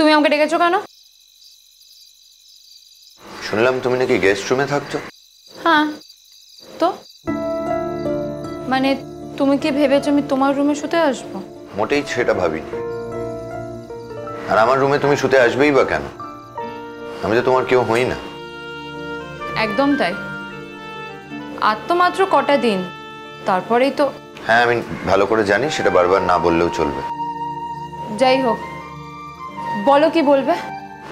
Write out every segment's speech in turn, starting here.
তুমি আমাকে ডেকেছো কেন? শুনলাম তুমি নাকি গেস্ট রুমে থাকছো। হ্যাঁ তো মানে তুমি কি ভেবেছো আমি তোমার রুমে শুতে আসবো? মোটেই সেটা ভাবিনি। আর আমার রুমে তুমি শুতে আসবেই বা কেন? আমি তো তোমার কেউ হই না। একদম তাই। আর তো মাত্র কটা দিন, তারপরেই তো। হ্যাঁ আমি ভালো করে জানি, সেটা বারবার না বললেও চলবে। যাই হোক, বলো কি বলবে।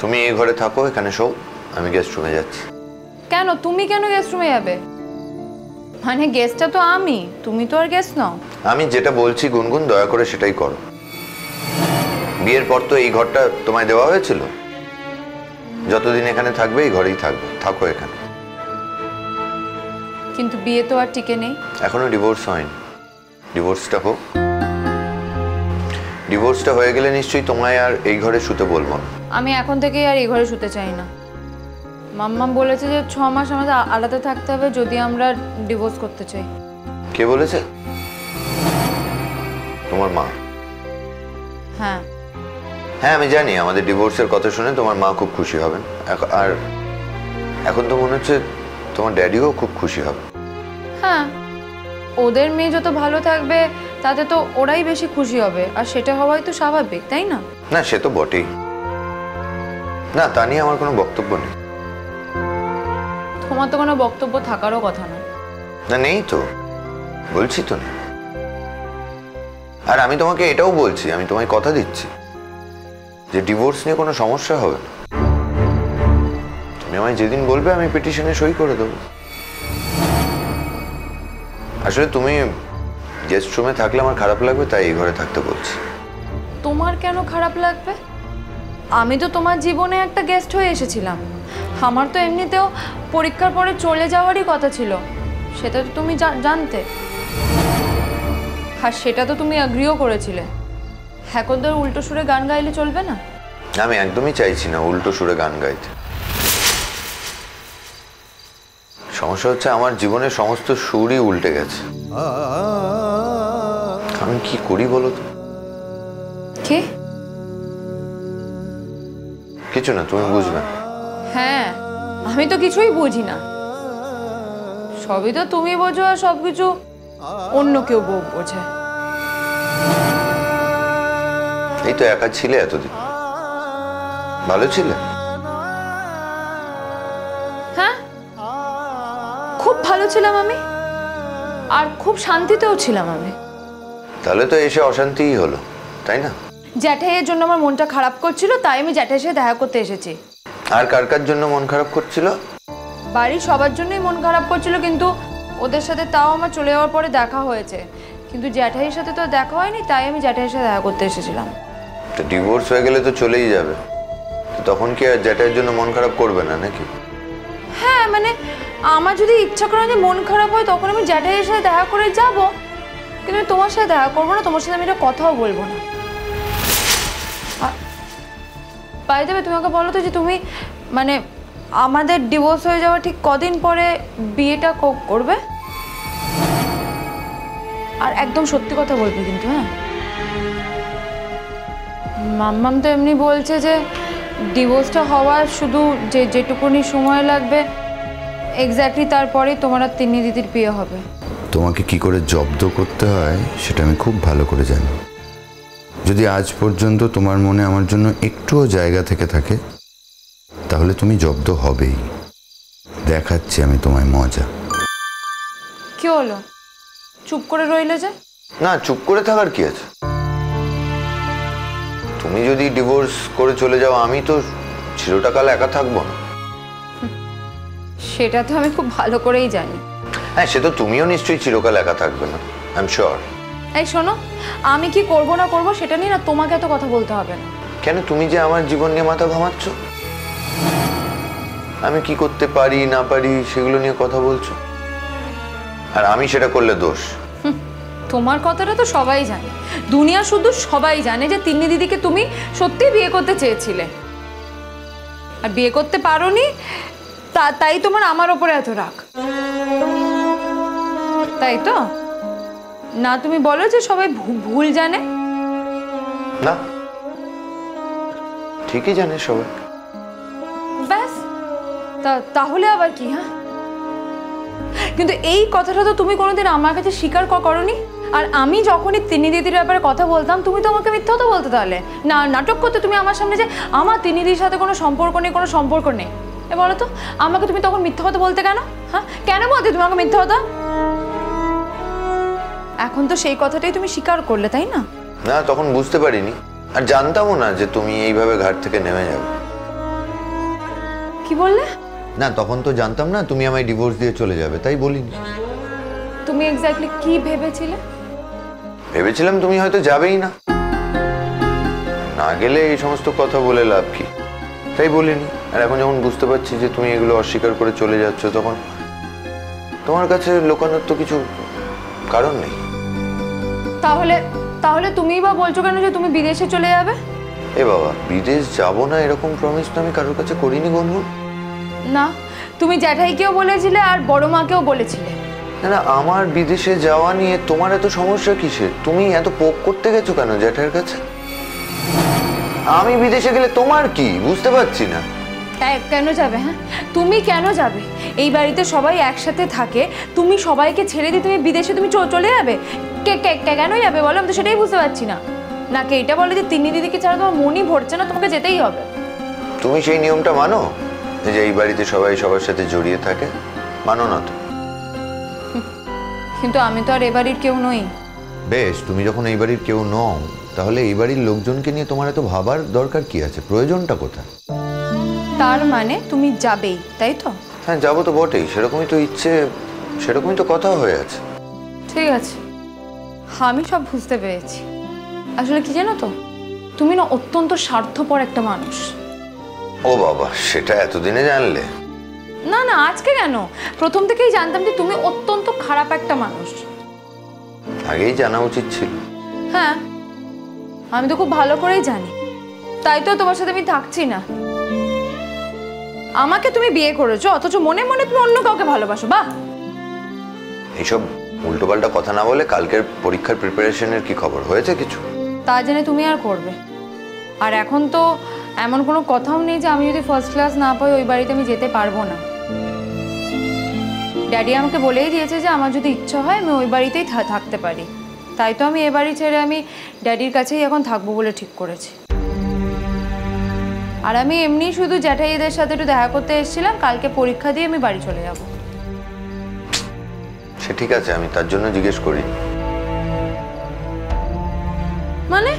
তুমি এই ঘরে থাকো, এখানে শো, আমি গেস্ট রুমে যাচ্ছি। কেন? তুমি কেন গেস্ট রুমে যাবে? মানে গেস্টটা তো আমি, তুমি তো আর গেস্ট নাও। আমি যেটা বলছি গুনগুন, দয়া করে সেটাই করো। বিয়ের পর তো এই ঘরটা তোমায় দেওয়া হয়েছিল, যতদিন এখানে থাকবে এই ঘরেই থাকবে, থাকো এখানে। কিন্তু বিয়ে তো আর টিকে নেই। এখনো ডিভোর্স হয়নি, ডিভোর্সটা হোক। ডিভোর্সটা হয়ে গেলে নিশ্চয়ই তোমায় আর এই ঘরে শুতে বলবো না। আমি এখন থেকেই আর এই ঘরে শুতে চাই না। মাম্মা বলেছে যে 6 মাস আমাদের আলাদা থাকতে হবে যদি আমরা ডিভোর্স করতে চাই। কে বলেছে? তোমার মা? হ্যাঁ হ্যাঁ আমি জানি, আমাদের ডিভোর্সের কথা শুনে তোমার মা খুব খুশি হবেন। আর এখন তো মনে হচ্ছে তোমার ড্যাডিও খুব খুশি হবে। হ্যাঁ, ওদের মেয়ে যত ভালো থাকবে তাতে তো ওরাই বেশি খুশি হবে, আর সেটা হওয়াই তো স্বাভাবিক, তাই না? না সে তো বটেই, না তা নিয়ে আমার কোনো বক্তব্য নেই। তোমার তো কোনো বক্তব্য থাকারও কথা না। না নেই তো, বলছি তো না। আর আমি তোমাকে এটাও বলছি, আমি তোমায় কথা দিচ্ছি যে ডিভোর্স নিয়ে কোনো সমস্যা হবে না। তুমি আমায় যেদিন বলবে আমি পিটিশনে সই করে দেবো। আসলে তুমি গেস্ট রুমে থাকলে আমার খারাপ লাগবে, তাই এই ঘরে থাকতে বলছি। তোমার কেন খারাপ লাগবে? আমি তো তোমার জীবনে একটা গেস্ট হয়ে এসেছিলাম। আমার তো এমনিতেও পরীক্ষার পরে চলে যাওয়ারই কথা ছিল, সেটা তো তুমি জানতে। আর সেটা তো তুমি অ্যাগ্রিও করেছিলে। এখন তো উল্টো সুরে গান গাইলে চলবে না। আমি একদমই চাইছি না উল্টো সুরে গান গাইতে। সমস্যা হচ্ছে আমার জীবনের সমস্ত সুরই উল্টে গেছে। আমি কি করি বলো তো? কি? কিছু না, তুমি বুঝবে না। হ্যাঁ, আমি তো কিছুই বুঝি না। সবই তো তুমি বোঝো, আর সবকিছু অন্য কেউ বোঝে। এই তো একা ছিলে এতদিন, ভালো ছিলে। হ্যাঁ, খুব ভালো ছিলাম আমি, আর খুব শান্তিতেও ছিলাম আমি। তাহলে তো এসে অশান্তিই হলো, তাই না? জ্যাঠাইয়ের জন্য আমার মনটা খারাপ করছিল, তাই আমি জ্যাঠাইয়ের সাথে দেখা করতে এসেছি। আর কার কার জন্য মন খারাপ করছিল? বাড়ির সবার জন্যই মন খারাপ করছিল, কিন্তু ওদের সাথে তাও আমার চলে যাওয়ার পরে দেখা হয়েছে। কিন্তু জ্যাঠাইয়ের সাথে তো দেখা হয়নি, তাই আমি জ্যাঠাইয়ের সাথে দেখা করতে এসেছিলাম। তো ডিভোর্স হয়ে গেলে তো চলেই যাবে, তো তখন কি আর জ্যাঠাইয়ের জন্য মন খারাপ করবে না নাকি? হ্যাঁ, মানে আমার যদি ইচ্ছা করে যে মন খারাপ হয় তখন আমি জ্যাঠাইয়ের সাথে দেখা করে যাব, কিন্তু আমি তোমার সাথে দেখা করবো না, তোমার সাথে আমি এটা কথাও বলবো না। বাই দ্য ওয়ে, তুমি আমাকে বলো তো যে তুমি মানে আমাদের ডিভোর্স হয়ে যাওয়া ঠিক কদিন পরে বিয়েটা করবে? আর একদম সত্যি কথা বলবে কিন্তু। হ্যাঁ, মাম্মাম তো এমনি বলছে যে ডিভোর্সটা হওয়ার শুধু যেটুকুনি সময় লাগবে এক্স্যাক্টলি তারপরেই তোমার আর তিন্নি দিদির বিয়ে হবে। তোমাকে কি করে জব্দ করতে হয় সেটা আমি খুব ভালো করে জানি। যদি আজ পর্যন্ত তোমার মনে আমার জন্য একটুও জায়গা থেকে থাকে তাহলে তুমি জব্দ হবেই। দেখাচ্ছি আমি তোমায় মজা। কি হলো, চুপ করে রইলে যে? না চুপ করে থাকার কি আছে? তুমি যদি ডিভোর্স করে চলে যাও আমি তো চিরকাল একা থাকবো না। সেটা তো আমি খুব ভালো করেই জানি। হ্যাঁ সে তো তুমিও নিশ্চয়ই চিরকাল একা থাকবে না, আই এম শিওর। এই শোনো, আমি কি করব না করব সেটা নিয়ে না তোমাকে এত কথা বলতে হবে না। কেন? তুমি যে আমার জীবন নিয়ে মাথা ঘামাচ্ছ, আমি কি করতে পারি না পারি সেগুলো নিয়ে কথা বলছো, আর আমি সেটা করলে দোষ? তোমার কথাটা তো সবাই জানে, দুনিয়া শুধু সবাই জানে যে তিন্নি দিদিকে তুমি সত্যিই বিয়ে করতে চেয়েছিলে, আর বিয়ে করতে পারোনি, তাই তোমার আমার ওপরে এত রাগ, তাই তো না? তুমি বলো যে সবাই ভুল জানে। না ঠিকই জানে সবাই। ব্যাস, তাহলে আবার কি? হ্যাঁ, কিন্তু এই কথাটা তো তুমি কোনোদিন আমার কাছে স্বীকার করোনি। আর আমি যখনই তিন্নি দিদির ব্যাপারে কথা বলতাম, তুমি তো আমাকে মিথ্যা কথা বলতে, তাহলে না নাটক করতে তুমি আমার সামনে যে আমার তিন্নি দিদির সাথে কোনো সম্পর্ক নেই, কোনো সম্পর্ক নেই। এ বলো তো, আমাকে তুমি তখন মিথ্যা কথা বলতে কেন? হ্যাঁ, কেন বলতে তুমি আমাকে মিথ্যা কথা? এখন তো সেই কথাটাই তুমি স্বীকার করলে, তাই না? না, তখন বুঝতে পারিনি, আর জানতামও না যে তুমি এইভাবে ঘাট থেকে নেমে যাবে। কি বললে? না, তখন তো জানতাম না তুমি আমায় ডিভোর্স দিয়ে চলে যাবে, তাই বলিনি। তুমি এক্স্যাক্টলি কি ভেবেছিলে? ভেবেছিলাম তুমি হয়তো যাবেই না, না গেলে এই সমস্ত কথা বলে লাভ কি, তাই বলিনি। আর এখন যখন বুঝতে পারছি যে তুমি এগুলো অস্বীকার করে চলে যাচ্ছ, তখন তোমার কাছে লুকানোর তো কিছু কারণ নেই। তাহলে তাহলে তুমিই বা বলছো কেন যে তুমি বিদেশে চলে যাবে? এ বাবা, বিদেশ যাব না এরকম প্রমিস তো আমি কারোর কাছে করিনি গুনগুন। না, তুমি জ্যাঠাইকেও বলেছিলে আর বড় মাকেও বলেছিলে। না না, আমার বিদেশে যাওয়া নিয়ে তোমার এত সমস্যা কিসের? তুমি এত পোক করতে গেছো কেন জ্যাঠাইয়ের কাছে? আমি বিদেশে গেলে তোমার কি, বুঝতে পারছি না। কেন যাবে? হ্যাঁ, তুমি কেন যাবে? এই বাড়িতে সবাই একসাথে থাকে, তুমি সবাইকে ছেড়ে দিয়ে তুমি বিদেশে তুমি চলে যাবে? কেন যাবে বলো? আমি তো সেটাই বুঝতে পারছি না। নাকি এটা বলে যে তিন্নি দিদিকে ছাড়া তোমার মনই ভরছে না, তোমাকে যেতেই হবে? তুমি সেই নিয়মটা মানো যে এই বাড়িতে সবাই সবার সাথে জড়িয়ে থাকে? মানো না তো? কিন্তু আমি তো আর এ বাড়ির কেউ নই। বেশ, তুমি যখন এই বাড়ির কেউ নও, তাহলে এই বাড়ির লোকজনকে নিয়ে তোমার এত ভাবার দরকার কি আছে? প্রয়োজনটা কোথায়? তার মানে তুমি যাবেই, তাই তো? হ্যাঁ, যাবো তো বটেই, সেরকমই তো ইচ্ছে, সেরকমই তো কথা হয়ে আছে। ঠিক আছে, আমি সব বুঝতে পেরেছি। আসলে কি জানো তো, তুমি না অত্যন্ত স্বার্থপর একটা মানুষ। ও বাবা, সেটা এতদিনে জানলে? না না, আজকে কেন, প্রথম থেকেই জানতাম যে তুমি অত্যন্ত খারাপ একটা মানুষ। আগেই জানা উচিত ছিল। হ্যাঁ, আমি তো খুব ভালো করেই জানি, তাই তো তোমার সাথে আমি থাকছি না। আমাকে তুমি বিয়ে করেছো, অথচ মনে মনে তুমি অন্য কাউকে ভালোবাসো। বাহ! এইসব উল্টোপাল্টা কথা না বলে কালকের পরীক্ষার প্রিপারেশনের কি খবর হয়েছে কিছু? তা জেনে তুমি আর করবে? আর এখন তো এমন কোনো কথাও নেই যে আমি যদি ফার্স্ট ক্লাস না পাই ওই বাড়িতে আমি যেতে পারবো না। ড্যাডি আমাকে বলেই দিয়েছে যে আমার যদি ইচ্ছা হয় আমি ওই বাড়িতেই থাকতে পারি। তাই তো আমি এ বাড়ি ছেড়ে আমি ড্যাডির কাছেই এখন থাকবো বলে ঠিক করেছি। আর আমি এমনি শুধু জ্যাঠাইদের সাথে একটু দেখা করতে এসেছিলাম, কালকে পরীক্ষা দিয়ে আমি বাড়ি চলে যাব। সে ঠিক আছে, আমি তার জন্য জিজ্ঞেস করি। মানে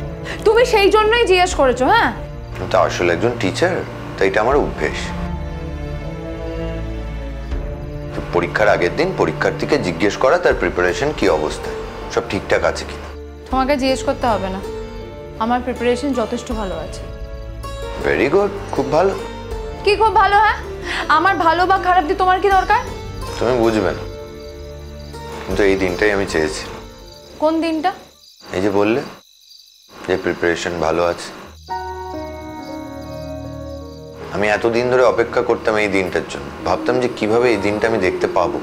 তুমি সেই জন্যই জিজ্ঞেস করেছো? হ্যাঁ, তা আসলে একজন টিচার, তাই এটা আমার অভ্যেস। পরীক্ষার আগের দিন পরীক্ষার্থীকে জিজ্ঞেস করা তার প্রিপারেশন কি অবস্থা, সব ঠিকঠাক আছে কিনা। তোমাকে জিজ্ঞেস করতে হবে না, আমার প্রিপারেশন যথেষ্ট ভালো আছে। ভেরি গুড, খুব ভালো। কি খুব ভালো? হ্যাঁ, আমার ভালো বা খারাপ দিয়ে তোমার কি দরকার? তুমি বুঝবে না, কিন্তু এই দিনটাই আমি চেয়েছি। কোন দিনটা? এই যে বললে যে প্রিপারেশন ভালো আছে, আমি এতদিন ধরে অপেক্ষা করতাম এই দিনটার জন্য, ভাবতাম যে কিভাবে এই দিনটা আমি দেখতে পাবো।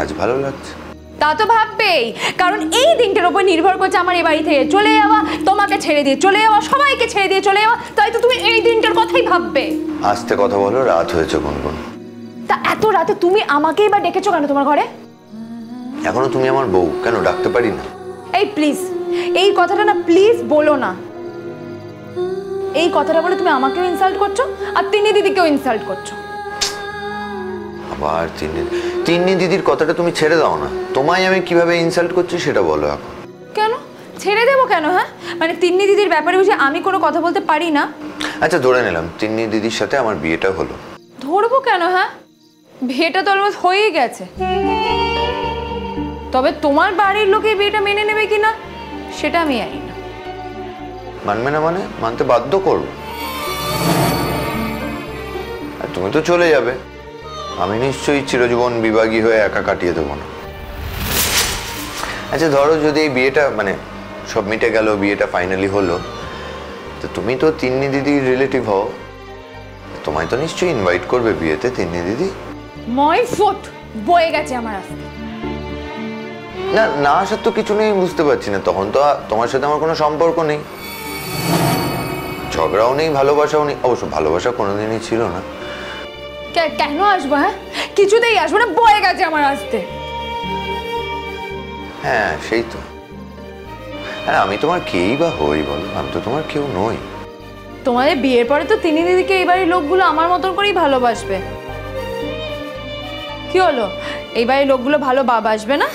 আজ ভালো লাগছে। তা তো ভাববেই, কারণ এই দিনটার উপর নির্ভর করছে আমার এই বাড়ি থেকে চলে যাওয়া, তোমাকে ছেড়ে দিয়ে চলে যাওয়া, সবাইকে ছেড়ে দিয়ে চলে যাওয়া। তাই তো তুমি এই দিনটার কথাই ভাববে। আস্তে কথা বলো, রাত হয়েছে গুনগুন। তা এত রাতে তুমি আমাকেই বা ডেকেছো কেন তোমার ঘরে? এখনো তুমি আমার বউ, কেন ডাকতে পারি না? এই প্লিজ, এই কথাটা না প্লিজ বলো না। এই কথাটা বলে তুমি আমাকেও ইনসাল্ট করছো আর তিন্নি দিদিকেও ইনসাল্ট করছো। আবার তিন্নি দিদির কথাটা তুমি ছেড়ে দাও না, তোমায় আমি কিভাবে ইনসাল্ট করছি সেটা বলো এখন। কেন ছেড়ে দেবো কেন? হ্যাঁ, মানে তিন্নি দিদির ব্যাপারে বুঝে আমি কোনো কথা বলতে পারি না? আচ্ছা, ধরে নিলাম তিন্নি দিদির সাথে আমার বিয়েটা হলো। ধরবো কেন? হ্যাঁ, বিয়েটা তো অলমোস্ট হয়েই গেছে। তবে তোমার বাড়ির লোকে বিয়েটা মেনে নেবে কিনা সেটা আমি জানি না। মানবে না মানে? মানতে বাধ্য করবো। আর তুমি তো চলে যাবে, আমি নিশ্চয়ই চিরজীবন বিভাগী হয়ে একা কাটিয়ে দেবো না। আচ্ছা ধরো যদি এই বিয়েটা মানে সব মিটে গেল, বিয়েটা ফাইনালি হলো, তো তুমি তো তিন্নি দিদির রিলেটিভ হও, তোমায় তো নিশ্চয়ই ইনভাইট করবে বিয়েতে তিন্নি দিদি। মই ফুট বয়ে গেছে আমার আসতে। না না, আসার তো কিছু নেই, বুঝতে পারছি না। তখন তো তোমার সাথে আমার কোনো সম্পর্ক নেই, ঝগড়াও নেই, ভালোবাসাও নেই। অবশ্য ভালোবাসা কোনোদিনই ছিল না। কেন আসবো? হ্যাঁ, কিছুতেই আসবো না, বয়ে গেছে আমার আসতে। হ্যাঁ সেই তো। হ্যাঁ আমি তোমার কেই বা হই বলো? আমি তো তোমার কেউ নই। তোমাদের বিয়ের পরে তো তিনি দিদিকে এই বাড়ির লোকগুলো আমার মতন করেই ভালোবাসবে। কি হলো, এই বাড়ির লোকগুলো ভালো বাসবে না?